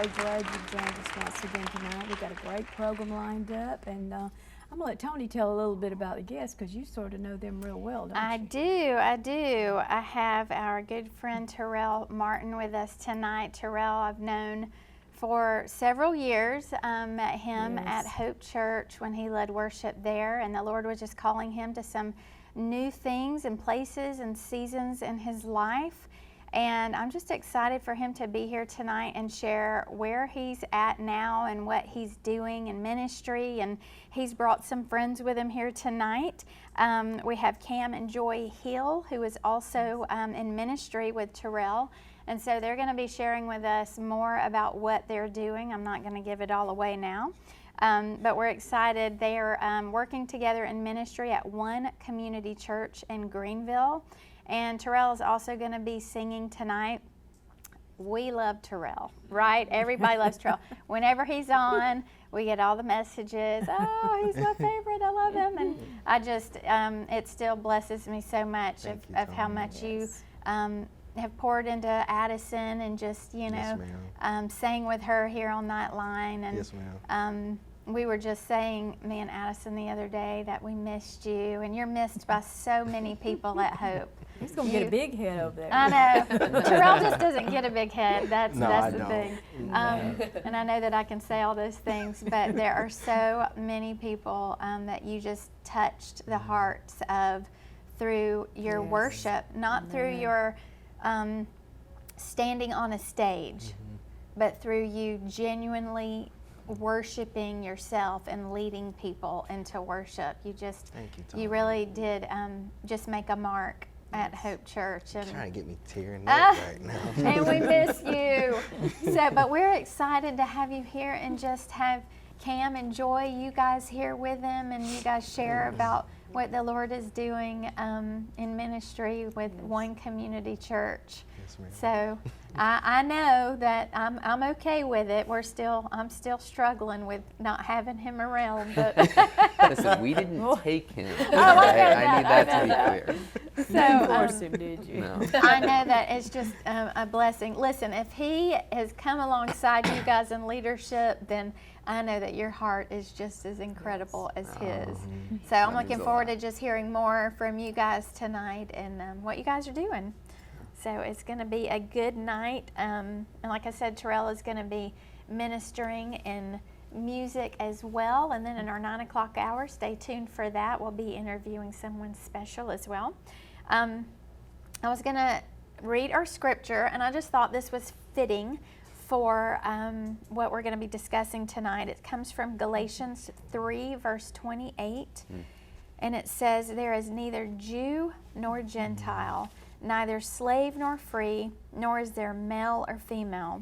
so glad you joined us once again tonight. We've got a great program lined up, and I'm going to let Toni tell a little bit about the guests because you sort of know them real well, don't you? I do. I have our good friend Tyrell Martin with us tonight. Tyrell I've known for several years. Met him at Hope Church when he led worship there, and the Lord was just calling him to some new things and places and seasons in his life. And I'm just excited for him to be here tonight and share where he's at now and what he's doing in ministry. And he's brought some friends with him here tonight. We have Cam and Joy Hill, who is also in ministry with Tyrell. And so they're going to be sharing with us more about what they're doing. I'm not going to give it all away now. But we're excited. They are working together in ministry at One Community Church in Greenville. And Tyrell is also going to be singing tonight. We love Tyrell, right? Everybody loves Tyrell. Whenever he's on, we get all the messages. Oh, he's my favorite. I love him. And I just, it still blesses me so much of how much you have poured into Addison and just, you know, sang with her here on Nite Line. And, yes, ma'am. We were just saying, me and Addison the other day, that we missed you, and you're missed by so many people at Hope. He's going to get a big head over there. I know. Tyrell just doesn't get a big head. That's the don't. thing. And I know that I can say all those things, but there are so many people that you just touched the hearts of through your worship, not through your standing on a stage, but through you genuinely worshiping yourself and leading people into worship. You just, you really did just make a mark at Hope Church. And you're trying to get me tearing up right now. And we miss you. So, but we're excited to have you here and just have Cam and Joy, you guys here with them, and you guys share about what the Lord is doing in ministry with One Community Church. So I know that I'm okay with it. I'm still struggling with not having him around. But listen, we didn't take him. I need that to be clear. So force him, did you? No. I know that it's just a blessing. Listen, if he has come alongside you guys in leadership, then I know that your heart is just as incredible as his. So I'm looking forward to just hearing more from you guys tonight and what you guys are doing. So it's going to be a good night. And like I said, Tyrell is going to be ministering in music as well. And then in our 9 o'clock hour, stay tuned for that. We'll be interviewing someone special as well. I was going to read our scripture, and I just thought this was fitting for what we're going to be discussing tonight. It comes from Galatians 3, verse 28. And it says, "There is neither Jew nor Gentile, neither slave nor free, nor is there male or female,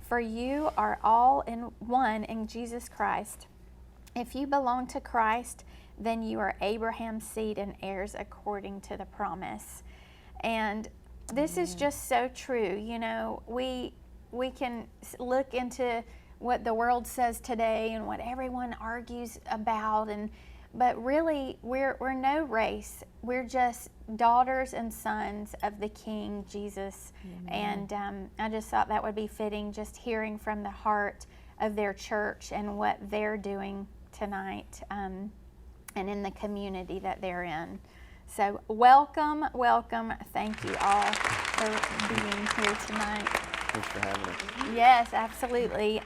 for you are all in one in Jesus Christ. If you belong to Christ, then you are Abraham's seed and heirs according to the promise." And this is just so true. You know, we can look into what the world says today and what everyone argues about, but really we're no race. We're just daughters and sons of the King Jesus. And I just thought that would be fitting, just hearing from the heart of their church and what they're doing tonight and in the community that they're in. So welcome. Thank you all for being here tonight. Thanks for having us. Yes, absolutely.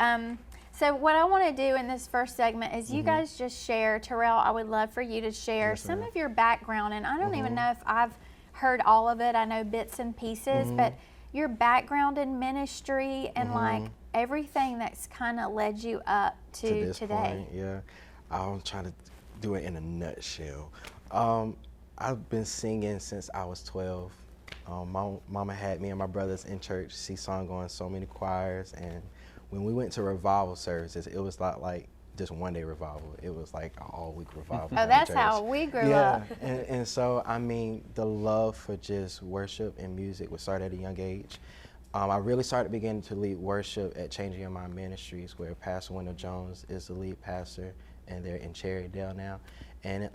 So what I want to do in this first segment is you guys just share. Tyrell, I would love for you to share some of your background. And I don't even know if I've heard all of it. I know bits and pieces, but your background in ministry and like everything that's kind of led you up to this today. Point, yeah. I'm trying to do it in a nutshell. I've been singing since I was 12. Mama had me and my brothers in church. She sung on so many choirs, and when we went to revival services, it was not like just one day revival. It was like an all-week revival. Oh, that's how we grew up. And so, I mean, the love for just worship and music would start at a young age. I really started beginning to lead worship at Changing Your Mind Ministries, where Pastor Wendell Jones is the lead pastor, and they're in Cherrydale now. And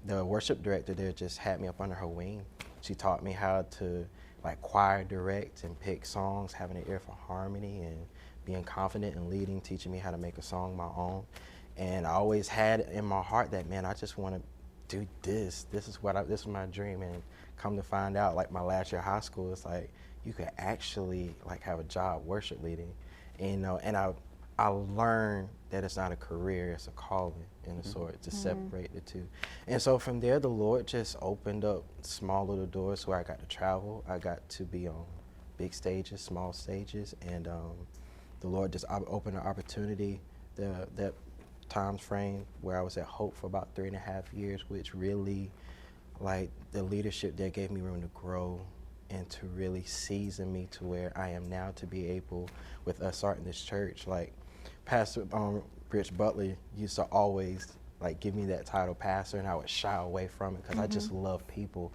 the worship director there just had me up under her wing. She taught me how to like choir direct and pick songs, having an ear for harmony and being confident in leading, teaching me how to make a song my own. And I always had in my heart that, man, I just want to do this. This is my dream. And come to find out, like my last year of high school, it's like you could actually like have a job worship leading. And, you know, and I learned that it's not a career, it's a calling in a sort, to separate the two. And so from there, the Lord just opened up small little doors where I got to travel. I got to be on big stages, small stages, and the Lord just opened an opportunity. That time frame where I was at Hope for about 3.5 years, which really, like, the leadership there gave me room to grow and to really season me to where I am now, to be able, with us starting this church, like Pastor Rich Butler used to always like give me that title pastor, and I would shy away from it because I just love people.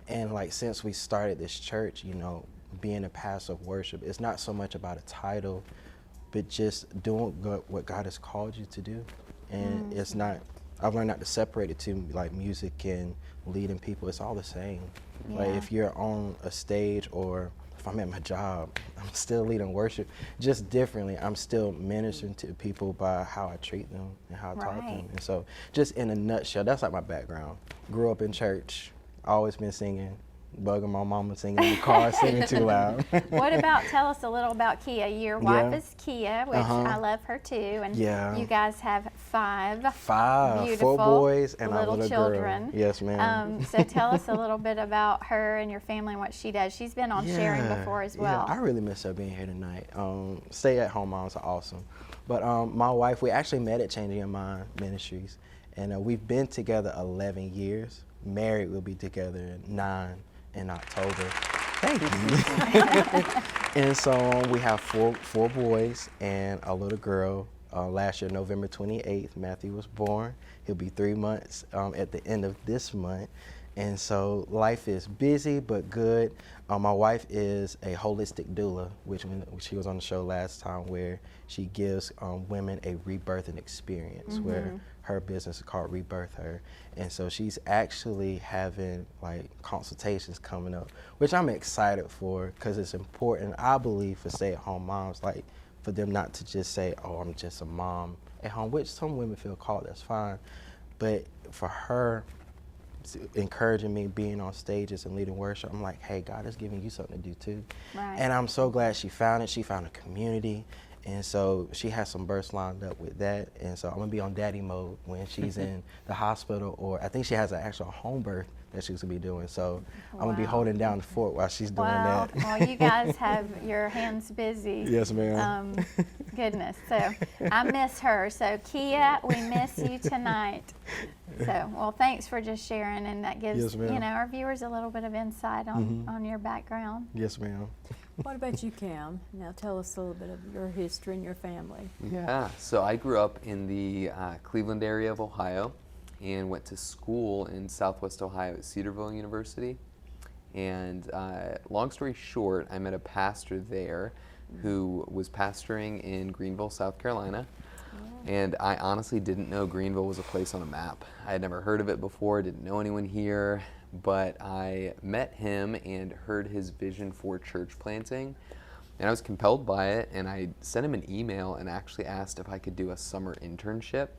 And like since we started this church, you know, being a pastor of worship, it's not so much about a title, but just doing what God has called you to do. And it's not, I've learned not to separate it to like music and leading people. It's all the same. Yeah. Like if you're on a stage, or if I'm at my job, I'm still leading worship, just differently. I'm still ministering to people by how I treat them and how I talk to them. And so just in a nutshell, that's like my background. Grew up in church, always been singing, bugging my mama, singing in the car, singing too loud. What about, tell us a little about Kia. Your wife is Kia, which I love her too, and you guys have five beautiful 4 boys and little a little children. girl. Yes, ma'am. So tell us a little bit about her and your family and what she does. She's been on sharing before as well. Yeah, I really miss her being here tonight. Stay-at-home moms are awesome. But my wife, we actually met at Changing Your Mind Ministries, and we've been together 11 years. Married, we'll be together 9 in October. Thank you. And so we have four boys and a little girl. Last year, November 28th, Matthew was born. He'll be 3 months at the end of this month. And so life is busy but good. My wife is a holistic doula, which when she was on the show last time, where she gives women a rebirthing experience, where her business is called Rebirth Her. And so she's actually having like consultations coming up, which I'm excited for, because it's important, I believe, for stay-at-home moms, like for them not to just say, oh, I'm just a mom at home, which some women feel called, that's fine. But for her, encouraging me, being on stages and leading worship, I'm like, hey, God is giving you something to do too. Right. And I'm so glad she found it. She found a community. And so she has some births lined up with that. And so I'm gonna be on daddy mode when she's in the hospital, or I think she has an actual home birth that she's gonna be doing. So I'm gonna be holding down the fort while she's doing that. Well, you guys have your hands busy. Yes, ma'am. Goodness. So I miss her. So Kia, we miss you tonight. So, well, thanks for just sharing, and that gives you know, our viewers a little bit of insight on your background. Yes, ma'am. What about you, Cam? Now tell us a little bit of your history and your family. Yeah, so I grew up in the Cleveland area of Ohio and went to school in Southwest Ohio at Cedarville University. And long story short, I met a pastor there who was pastoring in Greenville, South Carolina. And I honestly didn't know Greenville was a place on a map. I had never heard of it before, didn't know anyone here, but I met him and heard his vision for church planting. And I was compelled by it, and I sent him an email and actually asked if I could do a summer internship.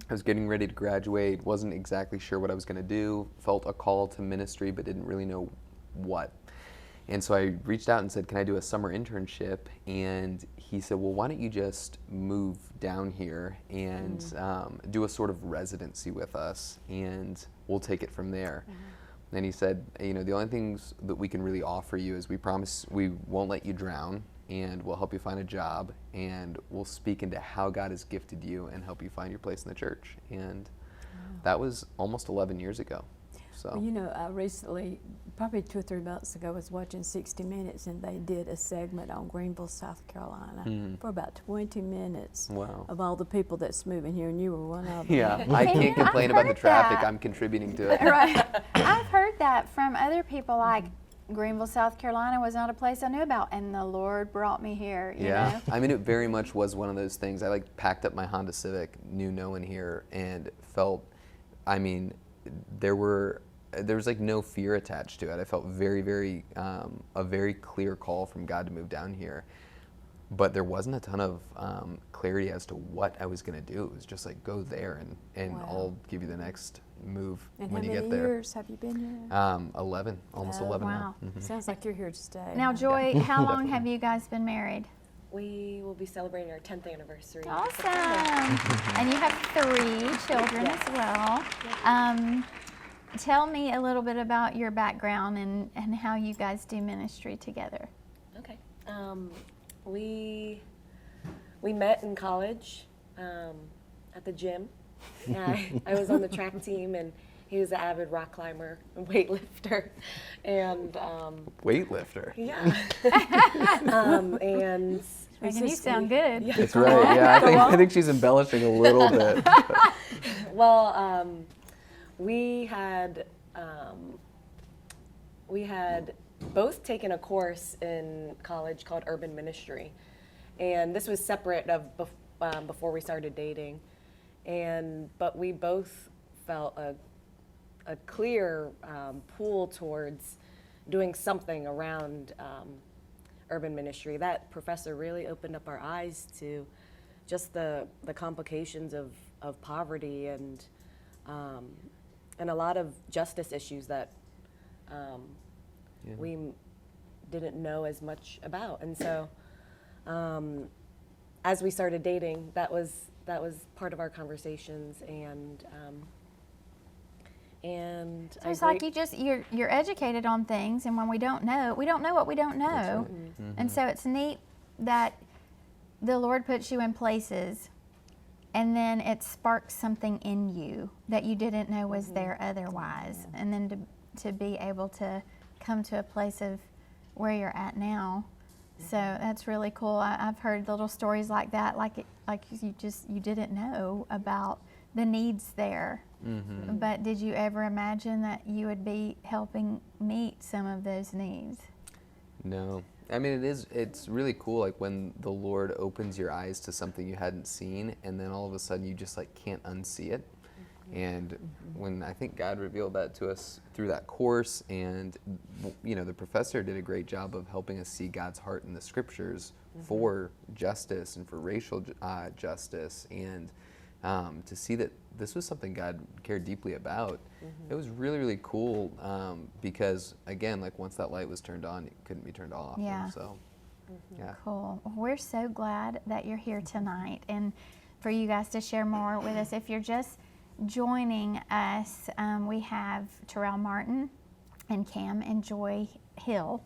I was getting ready to graduate, wasn't exactly sure what I was going to do, felt a call to ministry, but didn't really know what. And so I reached out and said, can I do a summer internship? And he said, well, why don't you just move down here and do a sort of residency with us, and we'll take it from there. And he said, you know, the only things that we can really offer you is we promise we won't let you drown, and we'll help you find a job, and we'll speak into how God has gifted you and help you find your place in the church. And that was almost 11 years ago. So. Well, you know, I recently, probably 2 or 3 months ago, was watching 60 Minutes, and they did a segment on Greenville, South Carolina for about 20 minutes of all the people that's moving here, and you were one of them. Yeah, I can't complain about the traffic. I'm contributing to it. Right. I've heard that from other people, like Greenville, South Carolina was not a place I knew about, and the Lord brought me here, you know? I mean, it very much was one of those things. I like packed up my Honda Civic, knew no one here, and felt, I mean, there was like no fear attached to it. I felt very, very, a very clear call from God to move down here. but there wasn't a ton of clarity as to what I was going to do. It was just like, go there and Wow. I'll give you the next move And when how you many get there. years have you been here? 11, almost Oh, 11 wow. now. Mhm. Sounds like you're here to stay. Now, Joy, how long Definitely. have you guys been married? We will be celebrating our 10th anniversary. in Awesome. September. And you have 3 children Yes. as well. Tell me a little bit about your background and how you guys do ministry together. Okay. We met in college at the gym. I was on the track team, and he was an avid rock climber and weightlifter. And Weightlifter. yeah. And Making you sound good. Yeah. That's right. Yeah, I think she's embellishing a little bit. Well, we had both taken a course in college called urban ministry, and this was separate of before we started dating, but we both felt a clear pull towards doing something around urban ministry. That professor really opened up our eyes to just the complications of poverty and a lot of justice issues that we didn't know as much about. And so as we started dating, that was part of our conversations, and So it's like you're educated on things, and when we don't know what we don't know. That's right. Mhm. And so it's neat that the Lord puts you in places, and then it sparks something in you that you didn't know was there otherwise. And then to be able to come to a place of where you're at now. So that's really cool. I've heard little stories like that, like you didn't know about the needs there. Mm-hmm. But did you ever imagine that you would be helping meet some of those needs? No. I mean, it's really cool, like when the Lord opens your eyes to something you hadn't seen, and then all of a sudden you just like can't unsee it. And when I think God revealed that to us through that course, and the professor did a great job of helping us see God's heart in the scriptures for justice and for racial justice, and to see that this was something God cared deeply about. It was really, really cool because, again, like once that light was turned on, it couldn't be turned off. Yeah. And so, yeah. Cool. Well, we're so glad that you're here tonight, and for you guys to share more with us. If you're just joining us, we have Tyrell Martin and Cam and Joy Hill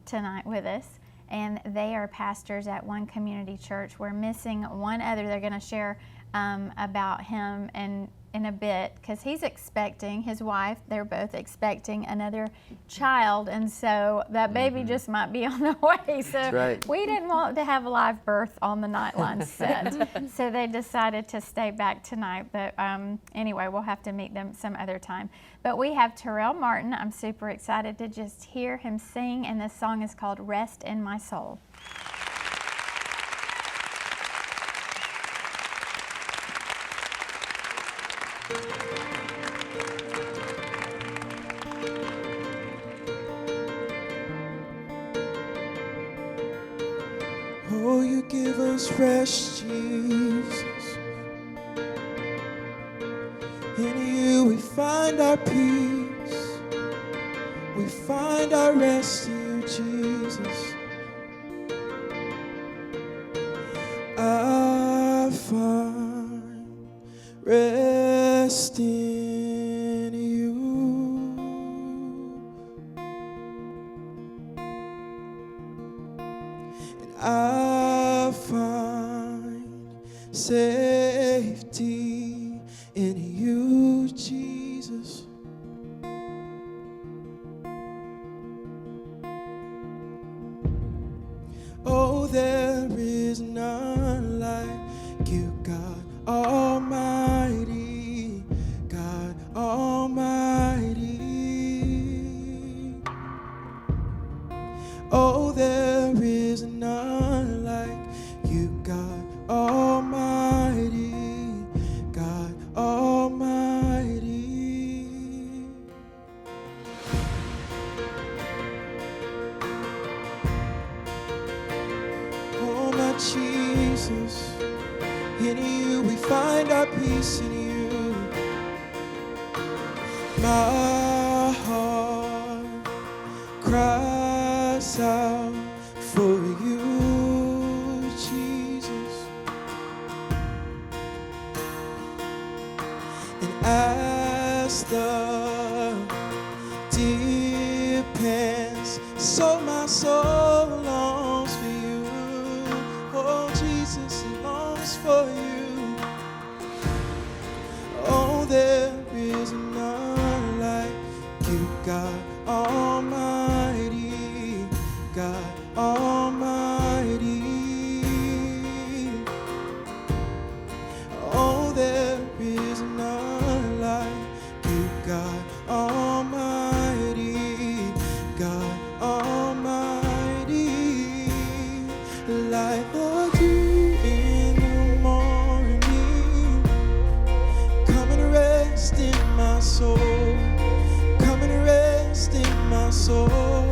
tonight with us, and they are pastors at One Community Church. We're missing one other. They're going to share about him in a bit, because he's expecting his wife. They're both expecting another child, and so that baby just might be on the way. So That's right. we didn't want to have a live birth on the Nite Line set, so they decided to stay back tonight. But anyway, we'll have to meet them some other time. But we have Tyrell Martin. I'm super excited to just hear him sing, and this song is called "Rest in My Soul." Oh, you give us rest, Jesus. In you we find our peace. We find our rest in you, Jesus. I find rest in you. And I find safety in you, Jesus. Oh, there is none like you, God Almighty, God Almighty. Oh, there is none like you, God Almighty, God Almighty. Oh, my Jesus. In you we find our peace in you. My heart cries out for you, Jesus. And as the deer pants, so my soul longs for you. Oh, Jesus, it longs for you. Oh, there is none like you, God Almighty, God Almighty. Oh, there is none like you, God Almighty, God Almighty. Like the dew in the morning, come and rest in my soul, come and rest in my soul.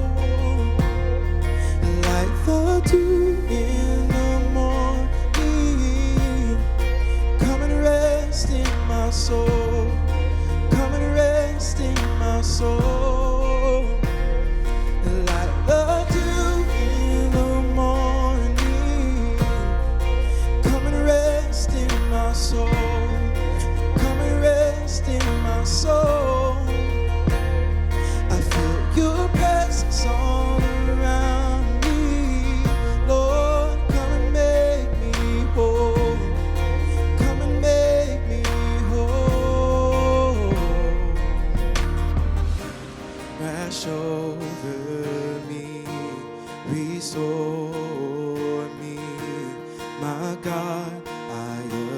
Like the dew in the morning, come and rest in my soul, come and rest in my soul. Like the dew in the morning, come and rest in my soul, come and rest in my soul. I feel your presence all around me. Lord, come and make me whole, come and make me whole. Crash over me, restore me, my God, I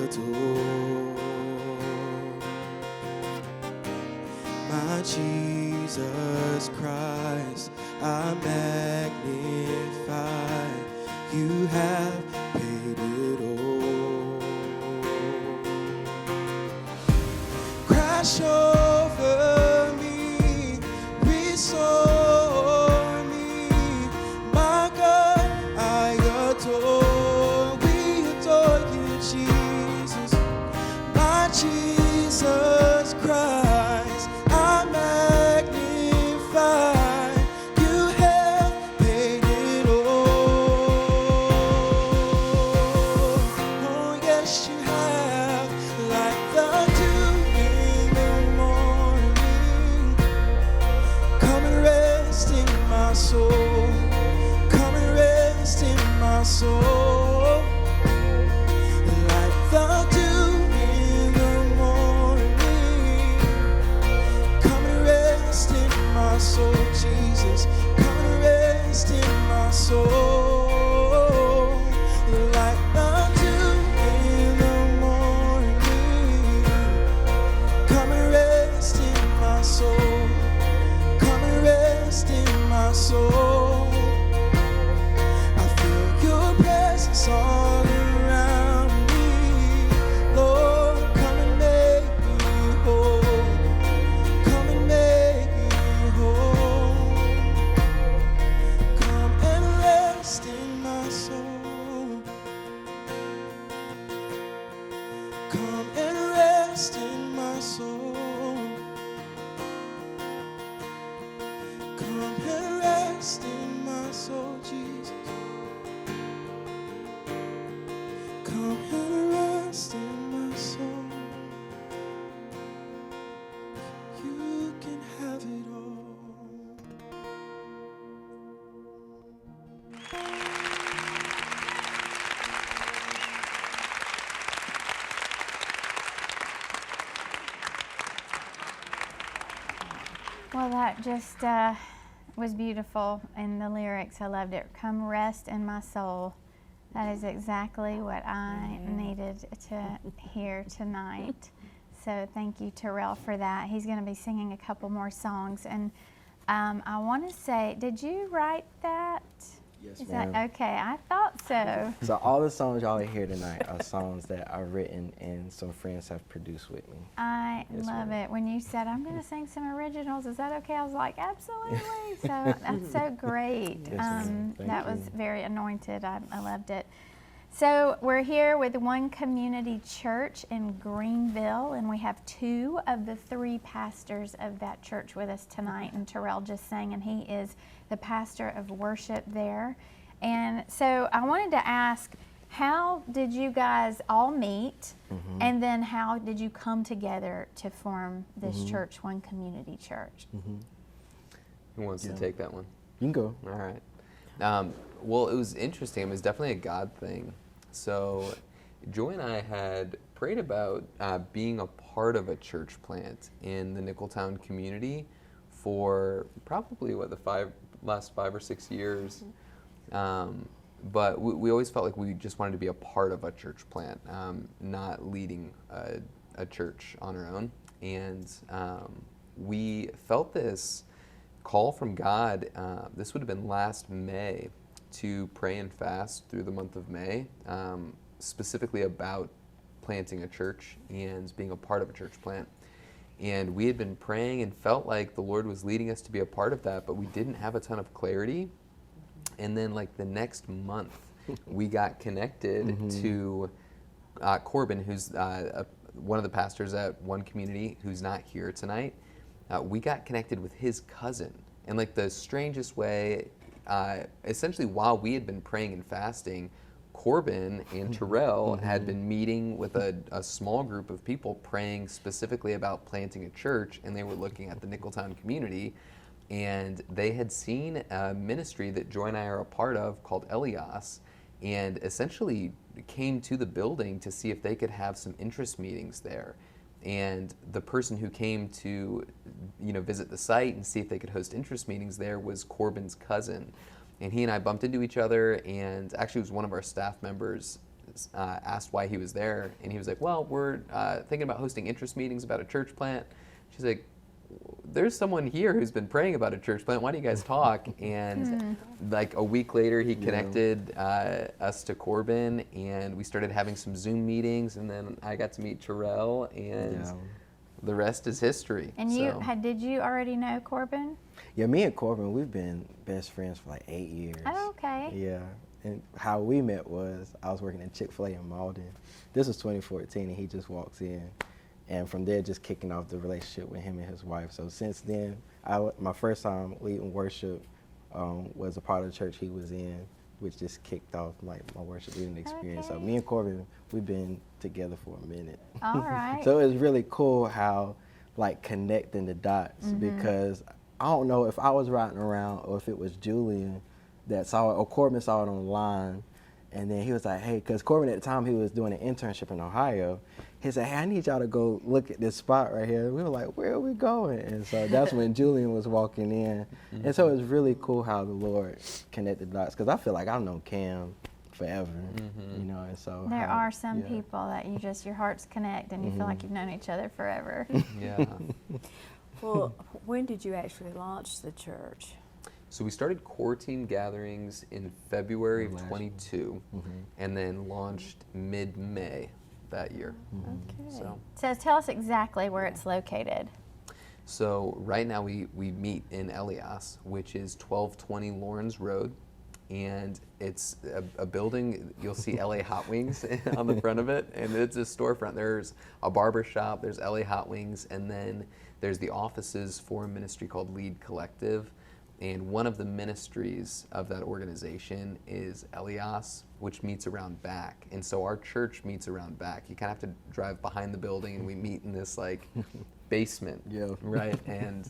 adore. My Jesus Christ, I magnify, you have paid it all. Crash over me, restore me, my God, I adore. We adore you, Jesus, my Jesus Christ, I magnify, you have paid it all. Oh, yes, you have. Like the dew in the morning, come and rest in my soul, come and rest in my soul. Like the dew in the morning, come and rest in my soul, Jesus, come and rest in my soul. Like the dew in the morning, come and rest in my soul, come and rest in my soul. I feel your presence all around me. Lord, come and make me whole, come and make me whole. Come and rest in my soul, come and rest in my soul, come and rest in my soul, Jesus. Come and rest in my soul. You can have it all. Well, that just was beautiful in the lyrics. I loved it. Come rest in my soul. That is exactly what I needed to hear tonight. So thank you, Tyrell, for that. He's going to be singing a couple more songs. And I want to say, did you write that? Yes, Is ma'am. that okay? I thought so. So all the songs y'all hear tonight are songs that I've written and some friends have produced with me. I Yes, love ma'am. it. When you said, I'm going to sing some originals, is that okay? I was like, absolutely. So that's so great. Yes, ma'am. Thank That was you. very anointed. I loved it. So we're here with One Community Church in Greenville, and we have 2 of the 3 pastors of that church with us tonight. And Tyrell just sang, and he is the pastor of worship there. And so I wanted to ask, how did you guys all meet? And then how did you come together to form this church, One Community Church? Who wants to take that one? You can go. All right. Well, it was interesting. It was definitely a God thing. So Joy and I had prayed about being a part of a church plant in the Nicholtown community for probably, the last 5 or 6 years. But we always felt like we just wanted to be a part of a church plant, not leading a church on our own. And we felt this call from God. This would have been last May, to pray and fast through the month of May, specifically about planting a church and being a part of a church plant. And we had been praying and felt like the Lord was leading us to be a part of that, but we didn't have a ton of clarity. And then like the next month, we got connected to Corbin, who's one of the pastors at One Community, who's not here tonight. We got connected with his cousin. And like the strangest way, essentially while we had been praying and fasting, Corbin and Tyrell had been meeting with a small group of people praying specifically about planting a church, and they were looking at the Nicholtown community, and they had seen a ministry that Joy and I are a part of called Elias, and essentially came to the building to see if they could have some interest meetings there. And the person who came to, visit the site and see if they could host interest meetings there was Corbin's cousin. And he and I bumped into each other, and actually it was one of our staff members asked why he was there. And he was like, well, we're thinking about hosting interest meetings about a church plant. She's like, there's someone here who's been praying about a church plant. Why don't you guys talk? And like a week later, he connected us to Corbin, and we started having some Zoom meetings, and then I got to meet Tyrell, and the rest is history. And did you already know Corbin? Yeah, me and Corbin, we've been best friends for like 8 years. Oh, okay. Yeah, and how we met was I was working at Chick-fil-A in Malden. This was 2014, and he just walks in. And from there, just kicking off the relationship with him and his wife. So since then, my first time leading worship was a part of the church he was in, which just kicked off like my worship leading experience. Okay. So me and Corbin, we've been together for a minute. All right. So it was really cool how like connecting the dots, because I don't know if I was riding around or if it was Julian that saw it, or Corbin saw it online. And then he was like, hey, because Corbin at the time, he was doing an internship in Ohio. He said, hey, I need y'all to go look at this spot right here. We were like, where are we going? And so that's when Julian was walking in. And so it was really cool how the Lord connected dots, because I feel like I've known Cam forever, and so. There are some people that your hearts connect, and you feel like you've known each other forever. Yeah. Well, when did you actually launch the church? So we started core team gatherings in February of 22, and then launched mid-May that year. Okay. So tell us exactly where it's located. So right now we meet in Elias, which is 1220 Lawrence Road, and it's a building. You'll see LA Hot Wings on the front of it, and it's a storefront. There's a barber shop, there's LA Hot Wings, and then there's the offices for a ministry called Lead Collective. And one of the ministries of that organization is Elias, which meets around back. And so our church meets around back. You kind of have to drive behind the building, and we meet in this like basement, right? And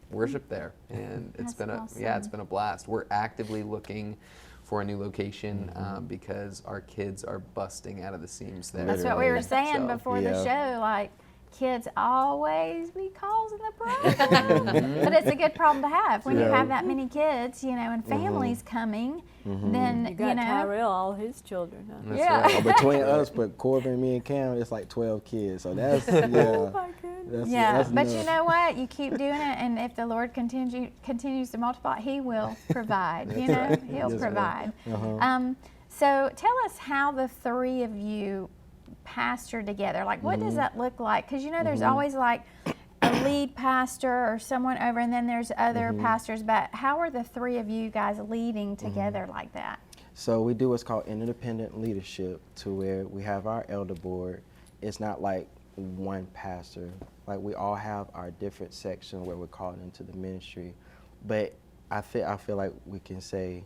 worship there. And it's been it's been a blast. We're actively looking for a new location because our kids are busting out of the seams there. That's what we were saying before the show, like, kids always be causing the problem. But it's a good problem to have when you have that many kids, and families coming. Then you got Tyrell, all his children. Huh? That's right. Between us, but Corbin, me, and Cam, it's like 12 kids. So that's Oh my goodness. that's but nuts. you know what? You keep doing it, and if the Lord continues to multiply, He will provide. He'll provide. So tell us how the 3 of you pastor together. Like, what does that look like? Because there's always like a lead pastor or someone over, and then there's other pastors. But how are the 3 of you guys leading together like that? So we do what's called independent leadership, to where we have our elder board. It's not like one pastor. Like, we all have our different sections where we're called into the ministry. But I feel like we can say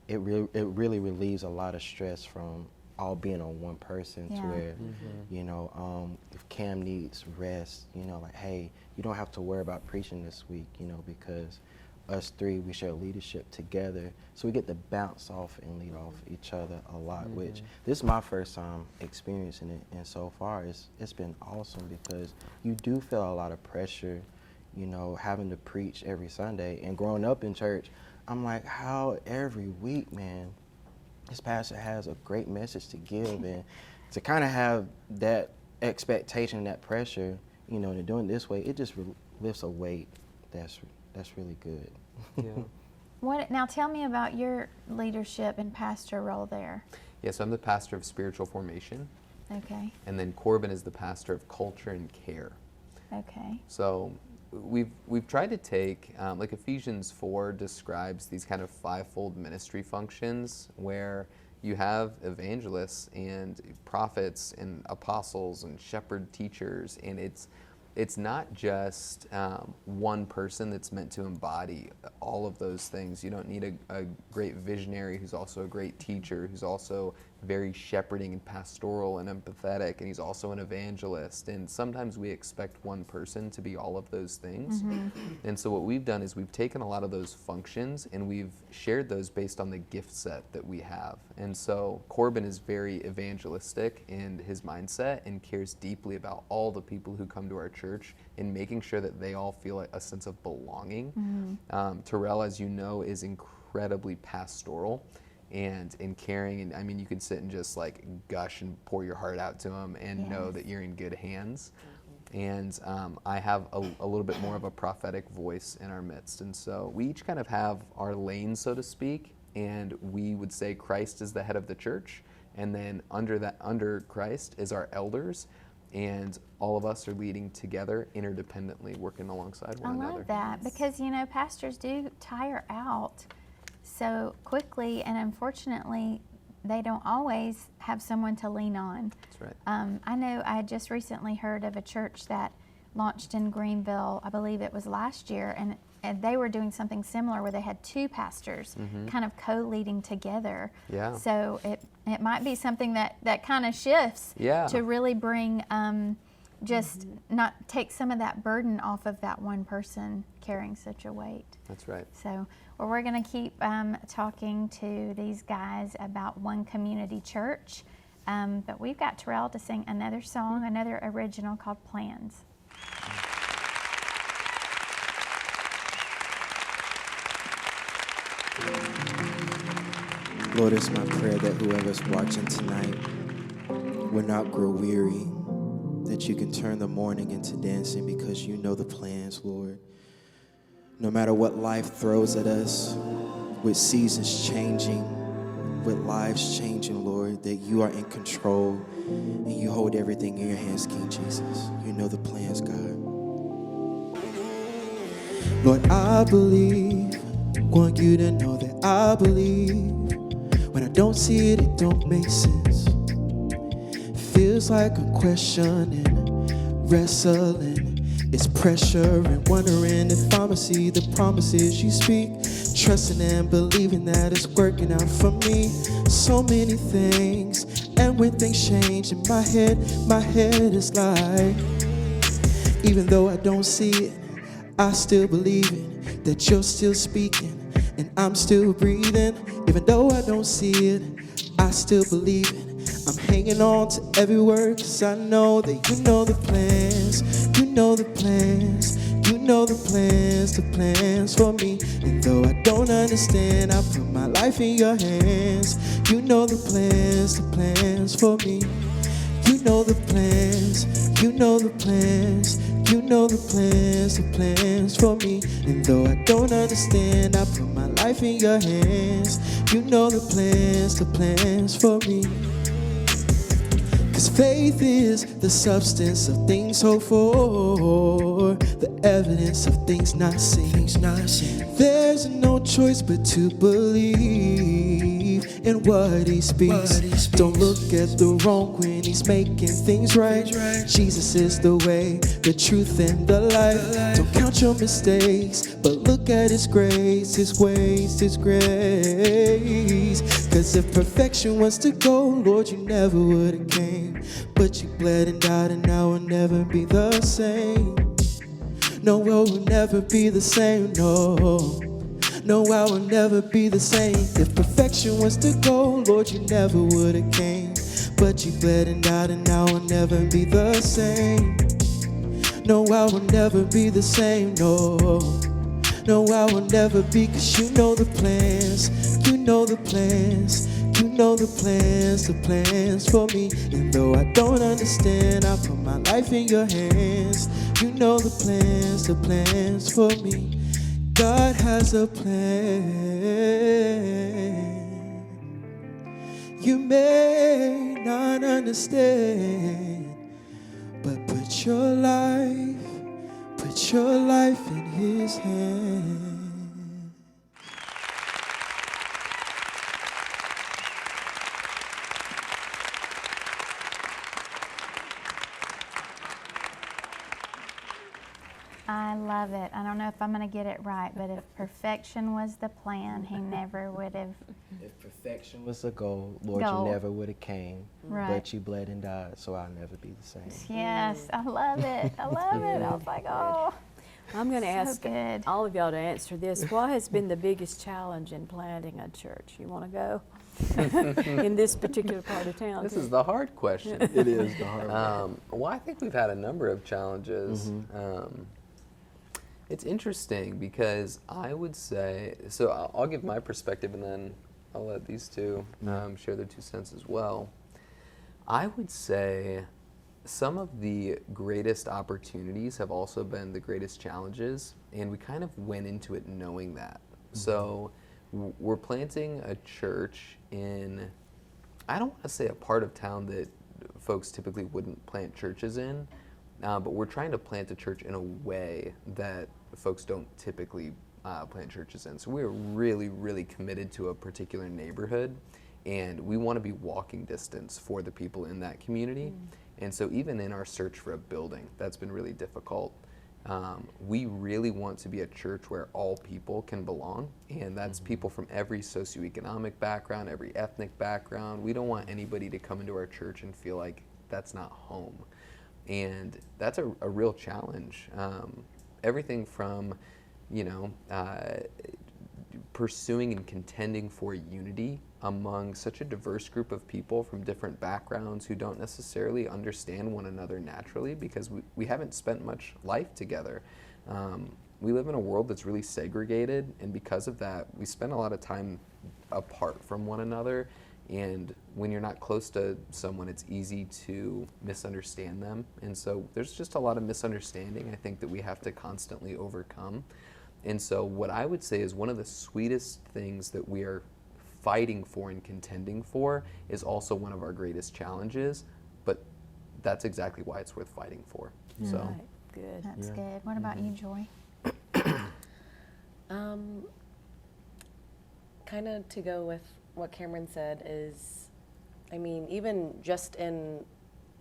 it really relieves a lot of stress from all being on one person, to where, you know, if Cam needs rest, you know, like, hey, you don't have to worry about preaching this week, you know, because us three, we share leadership together. So we get to bounce off and lead off each other a lot, which this is my first time experiencing it. And so far, it's been awesome, because you do feel a lot of pressure, you know, having to preach every Sunday. And growing up in church, I'm like, how every week, man, this pastor has a great message to give, and to kind of have that expectation, that pressure, you know, to doing it this way, it just lifts a weight that's really good. Yeah. Now tell me about your leadership and pastor role there. Yeah, so I'm the pastor of spiritual formation. Okay. And then Corbin is the pastor of culture and care. Okay. So we've tried to take, like Ephesians 4 describes these kind of fivefold ministry functions, where you have evangelists and prophets and apostles and shepherd teachers, and it's not just one person that's meant to embody all of those things. You don't need a great visionary who's also a great teacher, who's also very shepherding and pastoral and empathetic, and he's also an evangelist. And sometimes we expect one person to be all of those things. And so what we've done is we've taken a lot of those functions and we've shared those based on the gift set that we have. And so Corbin is very evangelistic in his mindset and cares deeply about all the people who come to our church and making sure that they all feel a sense of belonging. Tyrell, as you know, is incredibly pastoral and caring, and I mean, you could sit and just like gush and pour your heart out to him and know that you're in good hands. And I have a little bit more of a prophetic voice in our midst, and so we each kind of have our lane, so to speak, and we would say Christ is the head of the church, and then under Christ is our elders, and all of us are leading together interdependently, working alongside one another. I love that, because you know, pastors do tire out so quickly, and unfortunately they don't always have someone to lean on. That's right. I know I just recently heard of a church that launched in Greenville, I believe it was last year, and they were doing something similar where they had two pastors kind of co-leading together. Yeah. So it might be something that kind of shifts to really bring just not take some of that burden off of that one person carrying such a weight. That's right. So we're going to keep talking to these guys about One Community Church, but we've got Tyrell to sing another song, another original called Plans. Lord, it's my prayer that whoever's watching tonight will not grow weary, that you can turn the morning into dancing, because you know the plans, Lord. No matter what life throws at us, with seasons changing, with lives changing, Lord, that you are in control and you hold everything in your hands, King Jesus. You know the plans, God. Lord, I believe, want you to know that I believe. When I don't see it, it don't make sense. Feels like I'm questioning, wrestling. It's pressure and wondering if I'ma see the promises you speak. Trusting and believing that it's working out for me. So many things, and when things change in my head is like, even though I don't see it, I still believe it, that you're still speaking and I'm still breathing. Even though I don't see it, I still believe it. I'm hanging on to every word, 'cause I know that you know the plans. You know the plans. You know the plans for me. And though I don't understand, I put my life in your hands. You know the plans for me. You know the plans. You know the plans. You know the plans for me. And though I don't understand, I put my life in your hands. You know the plans for me. 'Cause faith is the substance of things hoped for, the evidence of things not seen. There's no choice but to believe. believe in what he speaks. Don't look at the wrong when he's making things right. Jesus is the way, the truth, and the life. Don't count your mistakes, but look at his grace, his ways, his grace. Cause if perfection was to go, Lord, you never would have came. But you bled and died, and now will never be the same. No, I will never be the same, no. No, I will never be the same. If perfection was to go, Lord, you never would have came. But you bled and died, and now I'll never be the same. No, I will never be the same, no. No, I will never be, cause you know the plans. You know the plans. You know the plans for me. And though I don't understand, I put my life in your hands. You know the plans for me. God has a plan. You may not understand, but put your life in his hands. I love it. I don't know if I'm going to get it right, but if perfection was the plan, he never would have. If perfection was the goal, Lord, Goal. you never would have came. Right. But you bled and died, so I'll never be the same. Yes, I love it. I love it. I was like, oh. I'm going to So ask good. all of y'all to answer this. What has been the biggest challenge in planting a church? You want to go? In this particular part of town? This too? is the hard question. It is the hard one. Well, I think we've had a number of challenges. It's interesting because I would say, so I'll give my perspective and then I'll let these two share their 2 cents as well. I would say some of the greatest opportunities have also been the greatest challenges, and we kind of went into it knowing that. So we're planting a church in, I don't want to say a part of town that folks typically wouldn't plant churches in, but we're trying to plant a church in a way that folks don't typically plant churches in. So we're really, really committed to a particular neighborhood, and we want to be walking distance for the people in that community. And so even in our search for a building, that's been really difficult. We really want to be a church where all people can belong, and that's people from every socioeconomic background, every ethnic background. We don't want anybody to come into our church and feel like that's not home. And that's a real challenge. Everything from, pursuing and contending for unity among such a diverse group of people from different backgrounds who don't necessarily understand one another naturally because we haven't spent much life together. We live in a world that's really segregated, and because of that, we spend a lot of time apart from one another. And when you're not close to someone, it's easy to misunderstand them. And so there's just a lot of misunderstanding, I think, that we have to constantly overcome. And so what I would say is one of the sweetest things that we are fighting for and contending for is also one of our greatest challenges, but that's exactly why it's worth fighting for. So. Right. Good. That's good. What about you, Joy? Kind of to go with what Cameron said is, I mean, even just in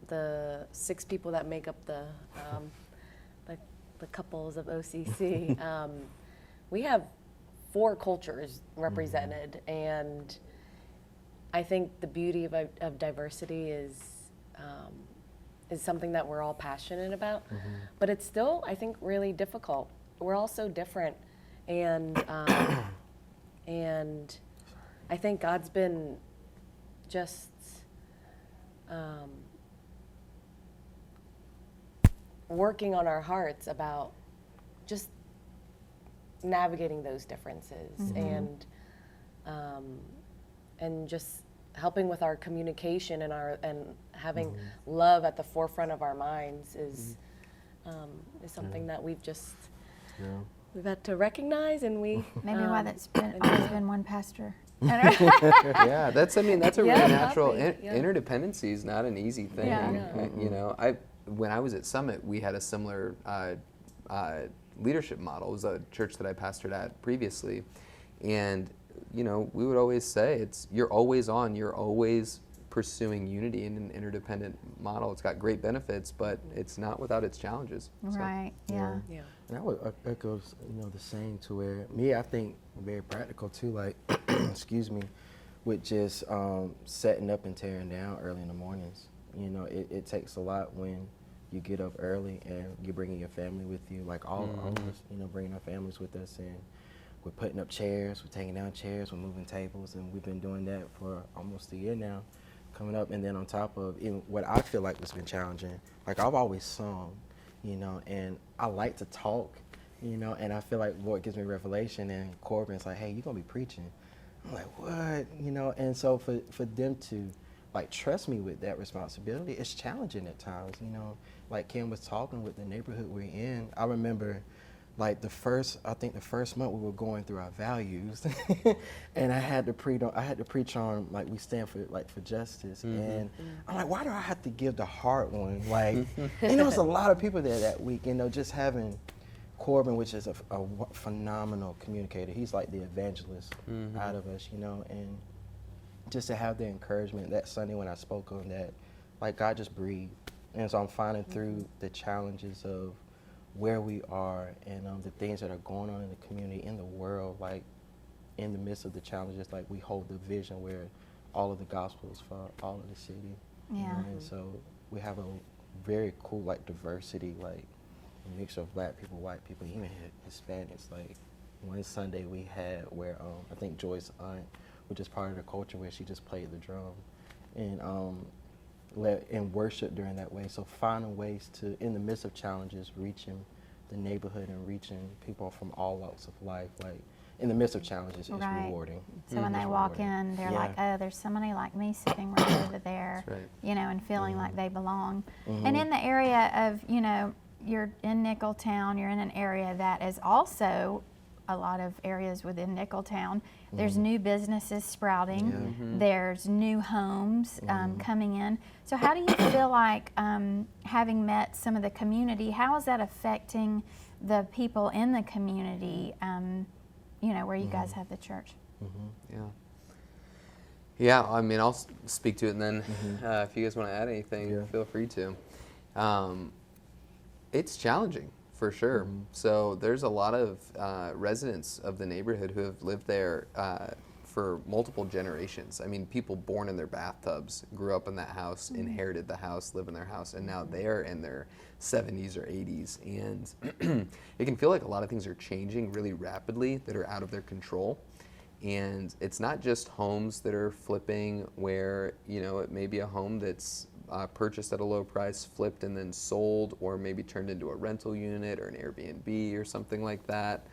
the 6 people that make up the couples of OCC, we have 4 cultures represented, and I think the beauty of diversity is something that we're all passionate about, but it's still, I think, really difficult. We're all so different, and and I think God's been just working on our hearts about just navigating those differences and just helping with our communication and having love at the forefront of our minds is something that we've just we've had to recognize, and we Maybe why there's been one pastor. Yeah, that's a really natural. probably, Interdependency is not an easy thing. Yeah. When I was at Summit, we had a similar leadership model. It was a church that I pastored at previously, and you know, we would always say you're always on, you're always pursuing unity in an interdependent model. It's got great benefits, but it's not without its challenges. Right. Yeah. Yeah. And I would echo, the same to where I think very practical too, like, excuse me, with just setting up and tearing down early in the mornings. You know, it takes a lot when you get up early and you're bringing your family with you, like all of us, bringing our families with us, and we're putting up chairs, we're taking down chairs, we're moving tables, and we've been doing that for almost a year now, coming up. And then on top of even what I feel like has been challenging, like I've always sung, and I like to talk, and I feel like Lord gives me revelation, and Corbin's like, hey, you're gonna be preaching. I'm like, what? And so for them to like trust me with that responsibility, it's challenging at times, like Kim was talking with the neighborhood we're in. I remember like the first month we were going through our values and I had to preach on like we stand for justice. And I'm like, why do I have to give the hard one? Like, and there was a lot of people there that week, just having Corbin, which is a phenomenal communicator. He's like the evangelist out of us, and just to have the encouragement that Sunday when I spoke on that, like God just breathed. And so I'm finding through the challenges of where we are and the things that are going on in the community, in the world, like in the midst of the challenges, like we hold the vision where all of the gospel is for all of the city. Yeah. And so we have a very cool like diversity, like a mix of black people, white people, even Hispanics. Like one Sunday we had where I think Joy's aunt, which is part of the culture, where she just played the drum and worship during that way. So finding ways to, in the midst of challenges, reaching the neighborhood and reaching people from all walks of life, like in the midst of challenges, is rewarding. So when they walk in, they're like, oh, there's somebody like me sitting right over there, and feeling like they belong. And in the area of, you're in Nicholtown, you're in an area that is also a lot of areas within Nicholtown. There's new businesses sprouting. There's new homes coming in. So how do you feel like, having met some of the community, how is that affecting the people in the community, where you guys have the church? Yeah, I mean, I'll speak to it, and then if you guys want to add anything, feel free to. It's challenging, for sure. So there's a lot of residents of the neighborhood who have lived there for multiple generations. I mean, people born in their bathtubs, grew up in that house, inherited the house, live in their house, and now they're in their 70s or 80s. And it can feel like a lot of things are changing really rapidly that are out of their control. And it's not just homes that are flipping where, it may be a home that's purchased at a low price, flipped and then sold, or maybe turned into a rental unit or an Airbnb or something like that.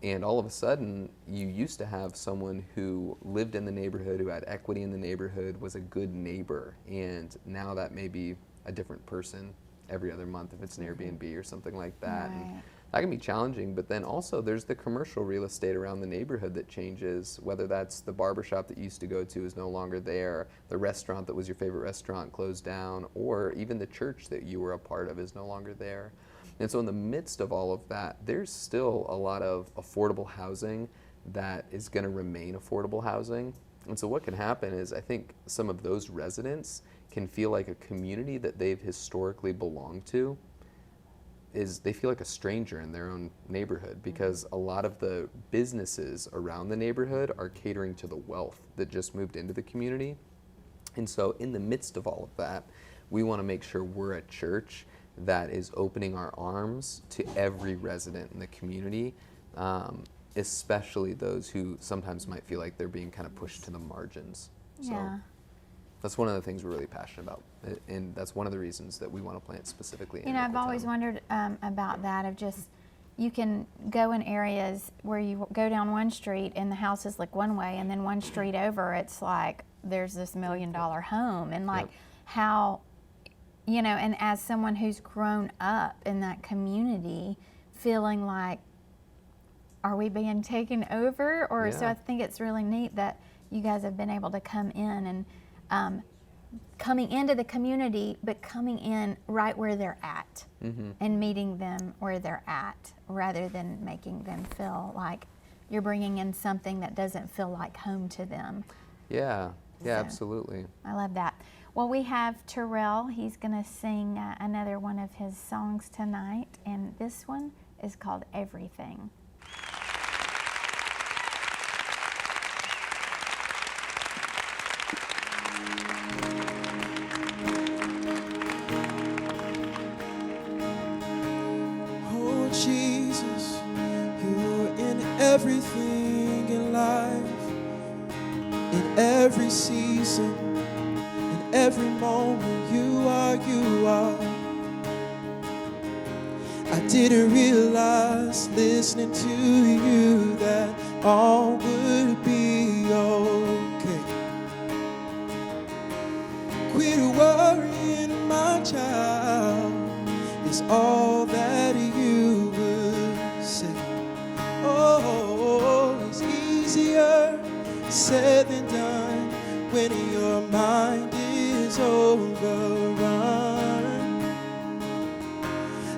And all of a sudden, you used to have someone who lived in the neighborhood, who had equity in the neighborhood, was a good neighbor, and now that may be a different person every other month if it's an Airbnb or something like that. And that can be challenging, but then also there's the commercial real estate around the neighborhood that changes, whether that's the barbershop that you used to go to is no longer there, the restaurant that was your favorite restaurant closed down, or even the church that you were a part of is no longer there. And so in the midst of all of that, there's still a lot of affordable housing that is going to remain affordable housing. And so what can happen is I think some of those residents can feel like a community that they've historically belonged to they feel like a stranger in their own neighborhood, because a lot of the businesses around the neighborhood are catering to the wealth that just moved into the community. And so in the midst of all of that, we want to make sure we're a church that is opening our arms to every resident in the community, especially those who sometimes might feel like they're being kind of pushed to the margins. So that's one of the things we're really passionate about, and that's one of the reasons that we want to plant specifically in I've always wondered about that, of just, you can go in areas where you go down one street and the houses look one way, and then one street over it's like there's this $1 million home, and like how, and as someone who's grown up in that community, feeling like, are we being taken over? Or so I think it's really neat that you guys have been able to come in and coming into the community, but coming in right where they're at and meeting them where they're at, rather than making them feel like you're bringing in something that doesn't feel like home to them. Yeah, yeah, So, absolutely. I love that. Well, we have Tyrell. He's going to sing another one of his songs tonight, and this one is called Everything. Oh Jesus, you're in everything in life, in every season, in every moment. You are. I didn't realize listening to you that all would be okay. Quit worrying, my child, is all that you would say. Oh, it's easier said than done when your mind is overrun.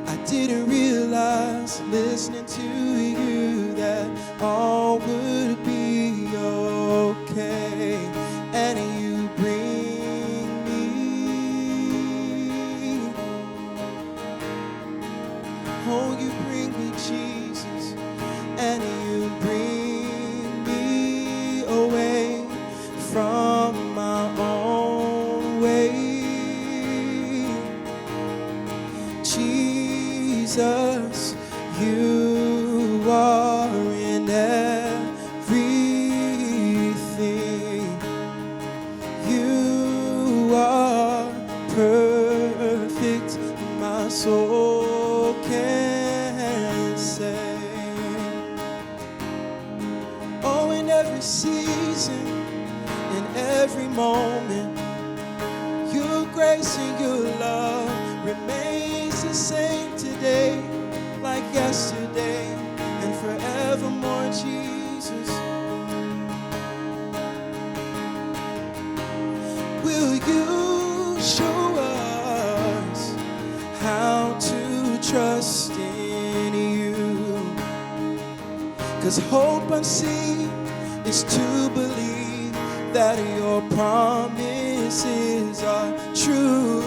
I didn't realize listening to you that all would be okay. And you bring me, oh, you bring me, Jesus, and you bring me away from my own way. Jesus, you are in everything. You are perfect, my soul can say. Oh, in every season, in every moment, your grace and your love remains the same today, like yesterday and forevermore, Jesus. Will you show us how to trust in you? 'Cause hope unseen is to believe that your promises are true.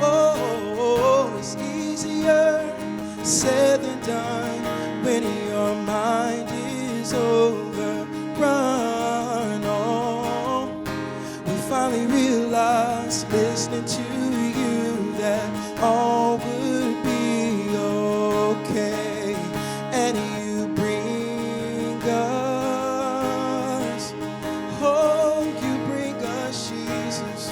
Oh, it's easier said than done when your mind is overrun. Oh, we finally realized listening to you that all would be okay. And you bring us, oh, you bring us, Jesus.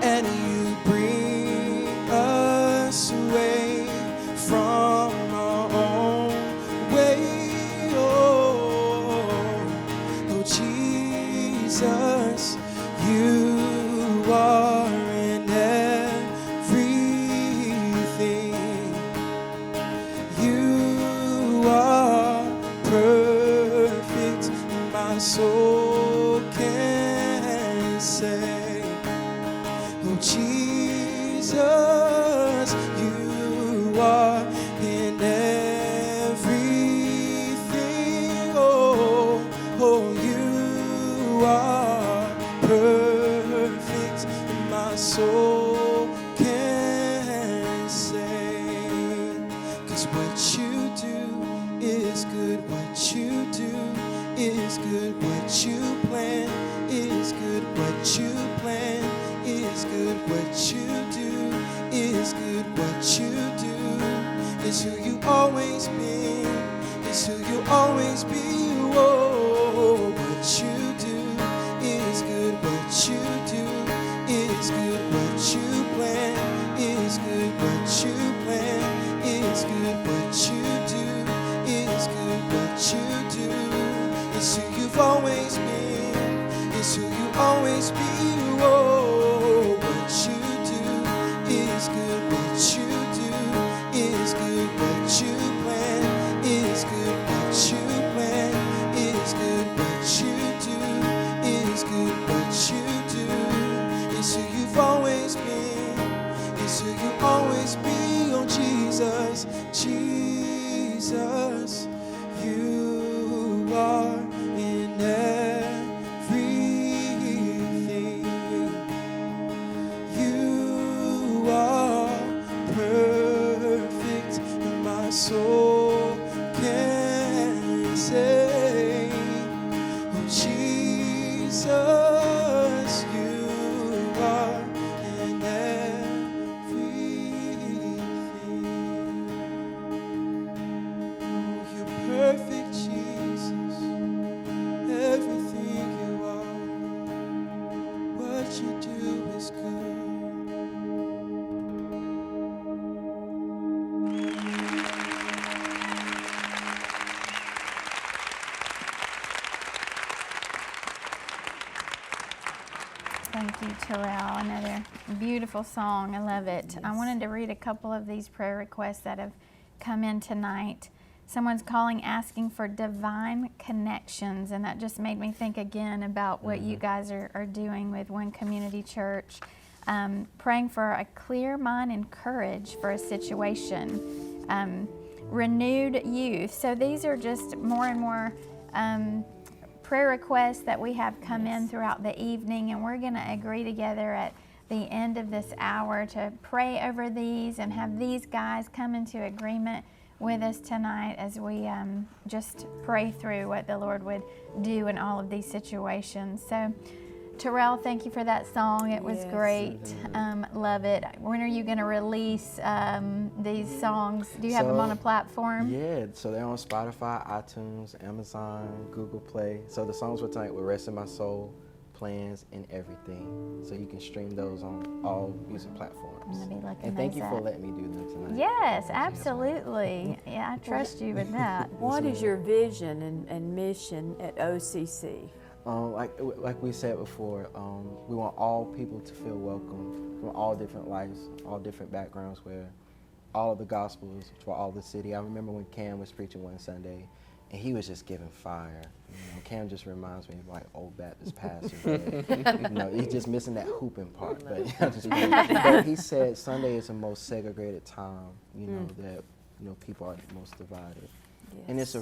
And you bring us away from our own way. Oh, Jesus, you are in everything. You are perfect, my soul can say. Oh, Jesus, you are in everything. Oh, you are perfect, my soul can say. 'Cause what you do is good, what you do is good, what you plan is good, what you plan is good, what you do is good, what you do is who you always been, is who you always be. Oh, what you do is good, what you do is good, what you plan is good, what you plan is good, what you do is good, what you do is who you've always been, is who you always be. Oh, what you do is good, what you do is good, what you plan is good, what you plan is good, what you do is good, what you do is who you've always been, is who you always be. Oh, Jesus, Jesus, Jesus, you are in everything. Oh, you're perfect, Jesus. Everything you are, what you do is good. Thank you, Tyrell. Another beautiful song. I love it. Yes. I wanted to read a couple of these prayer requests that have come in tonight. Someone's calling asking for divine connections, and that just made me think again about what you guys are doing with One Community Church. Praying for a clear mind and courage for a situation. Renewed youth. So these are just more and more prayer requests that we have come in throughout the evening, and we're going to agree together at the end of this hour to pray over these and have these guys come into agreement with us tonight as we just pray through what the Lord would do in all of these situations. So Tyrell, thank you for that song. It was great. Love it. When are you going to release these songs? Do you have them on a platform? Yeah, so they're on Spotify, iTunes, Amazon, Google Play. So the songs for tonight were Rest in My Soul, Plans, and Everything. So you can stream those on all music platforms. I'm gonna be looking And thank those you up. for letting me do them tonight. Yes, absolutely. Yeah, I trust you with that. What is your vision and mission at OCC? Like we said before, we want all people to feel welcome from all different lives, all different backgrounds, where all of the gospels for all the city. I remember when Cam was preaching one Sunday, and he was just giving fire. Cam just reminds me of like old Baptist pastor. He's just missing that hooping part. But he said Sunday is the most segregated time, that people are most divided. Yes. And it's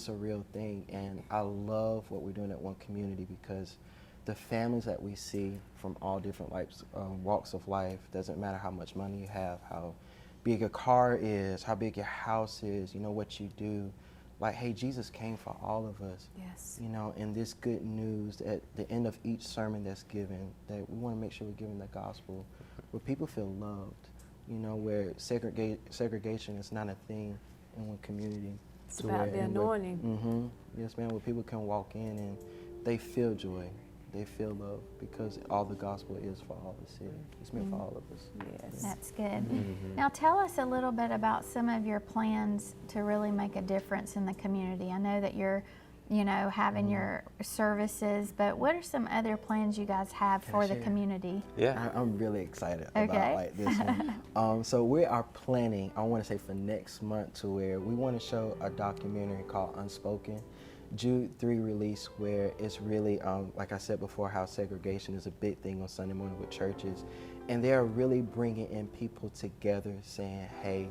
a real thing, and I love what we're doing at One Community because the families that we see from all different walks of life, doesn't matter how much money you have, how big your car is, how big your house is, what you do. Like, hey, Jesus came for all of us. Yes. And this good news at the end of each sermon that's given, that we want to make sure we're giving the gospel where people feel loved, where segregation is not a thing in One Community. It's about the anointing. Yes, ma'am. Where people can walk in and they feel joy, they feel love, because all the gospel is for all the city. It's meant for all of us. Yes. That's good. Now tell us a little bit about some of your plans to really make a difference in the community. I know that you're, having your services, but what are some other plans you guys have for the community? Yeah. I'm really excited about this one. So we are planning, I want to say for next month, to where we want to show a documentary called Unspoken, Jude 3 release, where it's really, like I said before, how segregation is a big thing on Sunday morning with churches. And they're really bringing in people together saying, hey,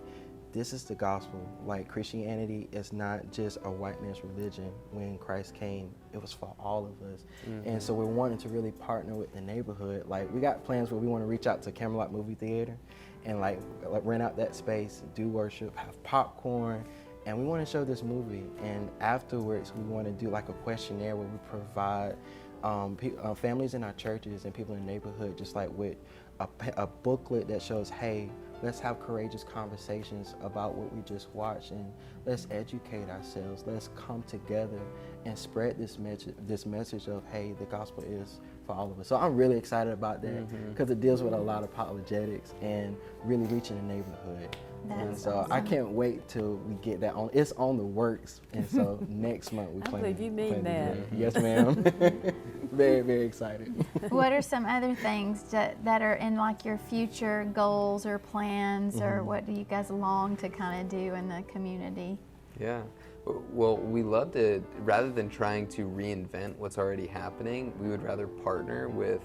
this is the gospel. Like, Christianity is not just a white man's religion. When Christ came, it was for all of us. And so we're wanting to really partner with the neighborhood. Like, we got plans where we want to reach out to Camelot Movie Theater and like rent out that space, do worship, have popcorn, and we want to show this movie. And afterwards, we want to do like a questionnaire where we provide families in our churches and people in the neighborhood just like with a booklet that shows, hey, let's have courageous conversations about what we just watched, and let's educate ourselves. Let's come together and spread this message of, hey, the gospel is for all of us. So I'm really excited about that because it deals with a lot of apologetics and really reaching the neighborhood. And so I can't wait till we get that on. It's on the works, and so next month we plan. I believe you mean that. Yes, ma'am. Very, very excited. What are some other things that are in like your future goals or plans, or what do you guys long to kind of do in the community? Yeah. Well, we love to, rather than trying to reinvent what's already happening, we would rather partner with,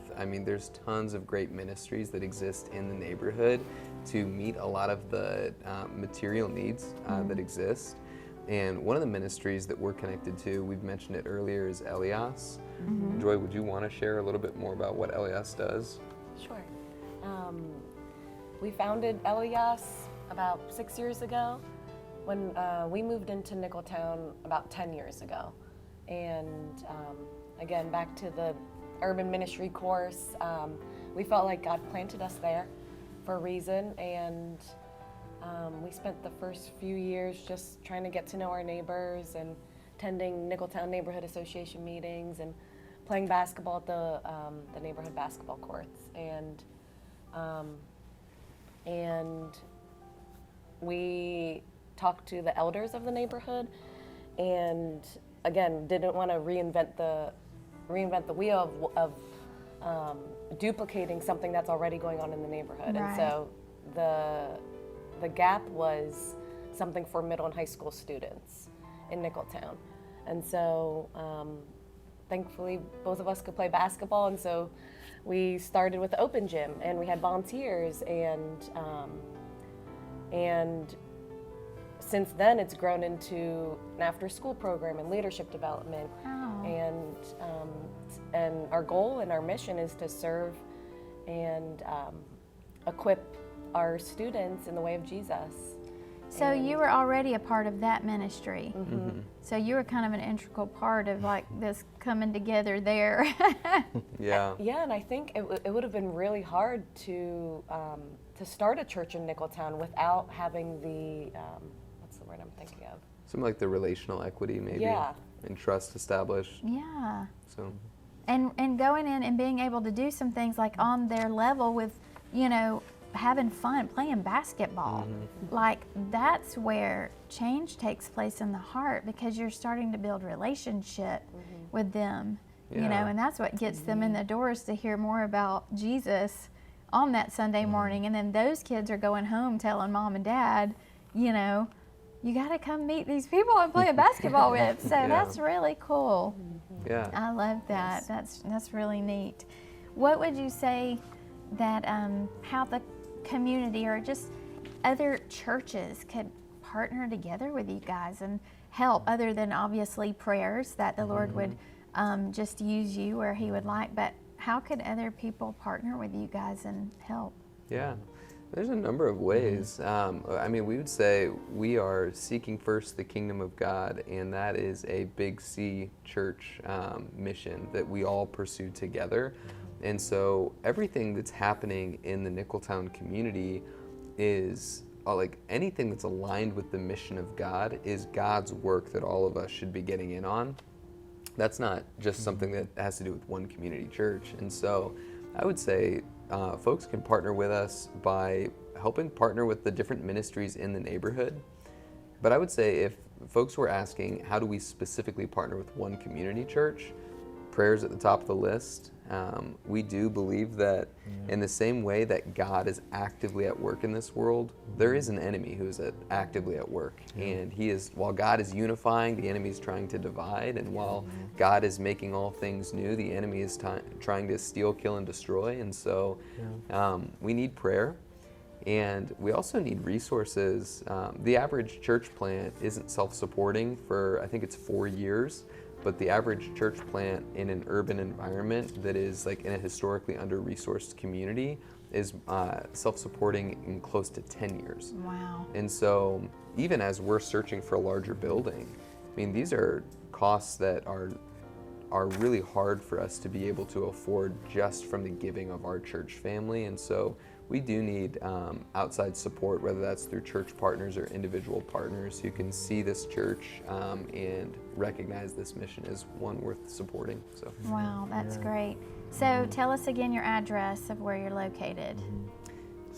there's tons of great ministries that exist in the neighborhood to meet a lot of the material needs that exist. And one of the ministries that we're connected to, we've mentioned it earlier, is Elias. Joy, would you want to share a little bit more about what Elias does? Sure. We founded Elias about 6 years ago when we moved into Nicholtown about 10 years ago. And again, back to the urban ministry course. We felt like God planted us there for a reason, and we spent the first few years just trying to get to know our neighbors and attending Nicholtown Neighborhood Association meetings and playing basketball at the neighborhood basketball courts. And we talked to the elders of the neighborhood, and again, didn't want to reinvent the wheel of duplicating something that's already going on in the neighborhood. Right. And so the gap was something for middle and high school students in Nicholtown. And so thankfully both of us could play basketball, and so we started with the open gym, and we had volunteers, and since then it's grown into an after school program and leadership development. Wow. And our goal and our mission is to serve and equip our students in the way of Jesus. So you were already a part of that ministry. Mm-hmm. So you were kind of an integral part of like this coming together there. Yeah. Yeah, and I think it would have been really hard to start a church in Nicholtown without having the what's the word I'm thinking of? Something like the relational equity, maybe. Yeah. And trust established. Yeah. So. And going in and being able to do some things like on their level with, you know, having fun, playing basketball. Mm-hmm. Like that's where change takes place in the heart, because you're starting to build relationship with them, you know, Yeah. and that's what gets them in the doors to hear more about Jesus on that Sunday morning. And then those kids are going home telling mom and dad, you know, you got to come meet these people I'm playing basketball with. So Yeah. that's really cool. Yeah. I love that. That's really neat. What would you say that how the community or just other churches could partner together with you guys and help, other than obviously prayers that the Lord would just use you where He would like, but how could other people partner with you guys and help? Yeah, there's a number of ways. I mean, we would say we are seeking first the kingdom of God, and that is a big C church mission that we all pursue together. And so everything that's happening in the Nicholtown community is like anything that's aligned with the mission of God is God's work that all of us should be getting in on. That's not just something that has to do with one community church. And so I would say folks can partner with us by helping partner with the different ministries in the neighborhood. But I would say if folks were asking, how do we specifically partner with one community church? Prayer's at the top of the list. We do believe that in the same way that God is actively at work in this world, there is an enemy who is actively at work. And while God is unifying, the enemy is trying to divide. And while God is making all things new, the enemy is trying to steal, kill, and destroy. And so we need prayer. And we also need resources. The average church plant isn't self-supporting for, I think it's 4 years. But the average church plant in an urban environment that is like in a historically under-resourced community is self-supporting in close to 10 years. Wow. And so even as we're searching for a larger building, I mean, these are costs that are really hard for us to be able to afford just from the giving of our church family. And so we do need outside support, whether that's through church partners or individual partners who can see this church and recognize this mission as one worth supporting. So. Wow, that's great. So tell us again your address of where you're located.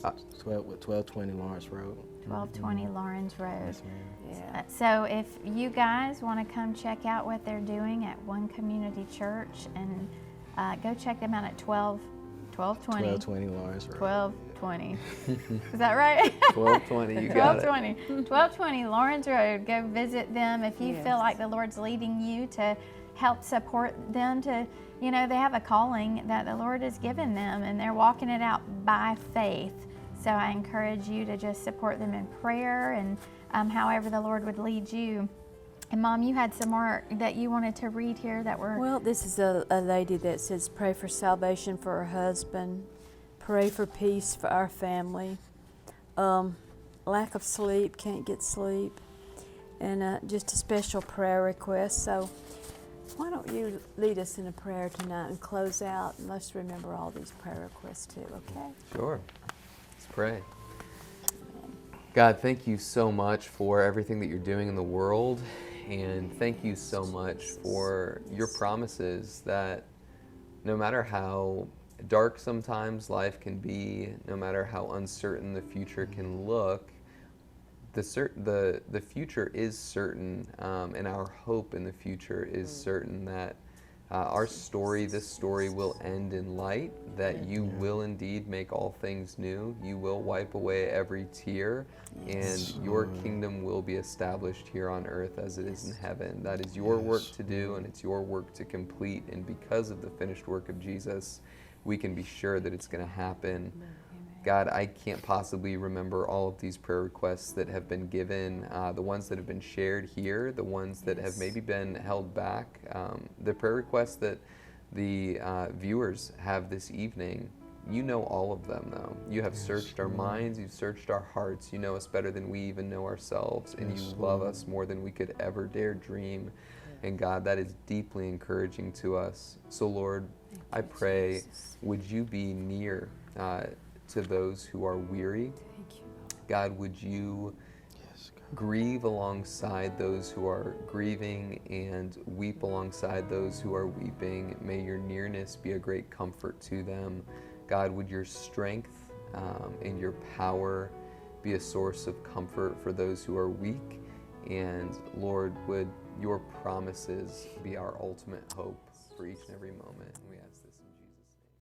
1220 Lawrence Road. 1220 Lawrence Road. Yes, ma'am. Yeah. So if you guys want to come check out what they're doing at One Community Church, and go check them out at 1220 Lawrence Road. 1220. Is that right? 1220, you got it. 1220 Lawrence Road. Go visit them if you feel like the Lord's leading you to help support them to, you know, they have a calling that the Lord has given them and they're walking it out by faith. So I encourage you to just support them in prayer and however the Lord would lead you. And Mom, you had some more that you wanted to read here that were... Well, this is a lady that says, pray for salvation for her husband, pray for peace for our family, lack of sleep, can't get sleep, and just a special prayer request. So Why don't you lead us in a prayer tonight and close out, and let's remember all these prayer requests too, okay? Sure. Let's pray. God, thank you so much for everything that you're doing in the world, and thank you so much for your promises that no matter how dark sometimes life can be, no matter how uncertain the future can look, the future is certain, and our hope in the future is certain that our story, this story, will end in light, that you will indeed make all things new. You will wipe away every tear, and your kingdom will be established here on earth as it is in heaven. That is your work to do, and it's your work to complete. And because of the finished work of Jesus, we can be sure that it's going to happen. God, I can't possibly remember all of these prayer requests that have been given, the ones that have been shared here, the ones that have maybe been held back, the prayer requests that the viewers have this evening. You know all of them, though. You have searched our minds, you've searched our hearts, you know us better than we even know ourselves, and you love us more than we could ever dare dream. And God, that is deeply encouraging to us. So Lord, I pray, would you be near to those who are weary? God, would you grieve alongside those who are grieving and weep alongside those who are weeping? May your nearness be a great comfort to them. God, would your strength and your power be a source of comfort for those who are weak? And Lord, would your promises be our ultimate hope for each and every moment? We ask